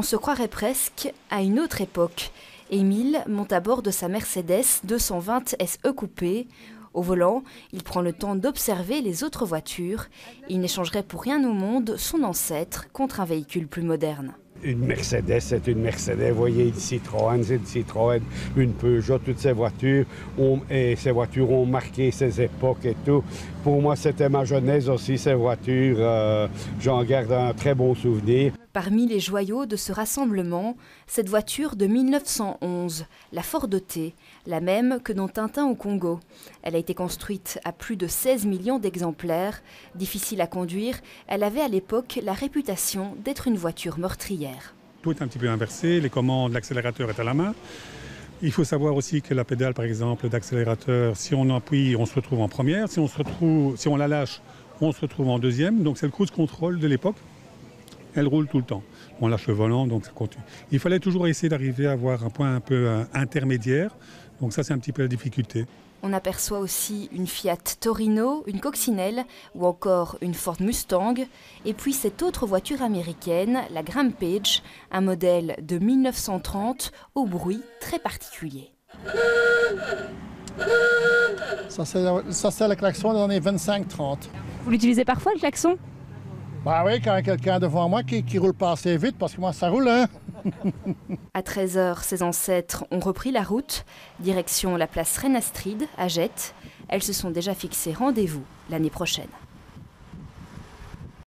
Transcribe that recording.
se croirait presque à une autre époque. Émile monte à bord de sa Mercedes 220 SE coupé. Au volant, il prend le temps d'observer les autres voitures. Il n'échangerait pour rien au monde son ancêtre contre un véhicule plus moderne. Une Mercedes, c'est une Mercedes. Vous voyez, une Citroën, c'est une Citroën, une Peugeot, toutes ces voitures ont marqué ces époques et tout. Pour moi, c'était ma jeunesse aussi, ces voitures. J'en garde un très bon souvenir. Parmi les joyaux de ce rassemblement, cette voiture de 1911, la Ford T, la même que dans Tintin au Congo. Elle a été construite à plus de 16 millions d'exemplaires. Difficile à conduire, elle avait à l'époque la réputation d'être une voiture meurtrière. Tout est un petit peu inversé, les commandes, l'accélérateur est à la main. Il faut savoir aussi que la pédale, par exemple, d'accélérateur, si on appuie, on se retrouve en première. Si on la lâche, on se retrouve en deuxième. Donc c'est le cruise control de l'époque. Elle roule tout le temps. On lâche le volant, donc ça continue. Il fallait toujours essayer d'arriver à avoir un point un peu intermédiaire. Donc ça, c'est un petit peu la difficulté. On aperçoit aussi une Fiat Torino, une coccinelle ou encore une Ford Mustang. Et puis cette autre voiture américaine, la Rampage, un modèle de 1930 au bruit très particulier. Ça, c'est le klaxon des années 25-30. Vous l'utilisez parfois, le klaxon ? Bah oui, quand il y a quelqu'un devant moi qui roule pas assez vite, parce que moi ça roule, hein. À 13h, ses ancêtres ont repris la route, direction la place Reine Astrid à Jette. Elles se sont déjà fixé rendez-vous l'année prochaine.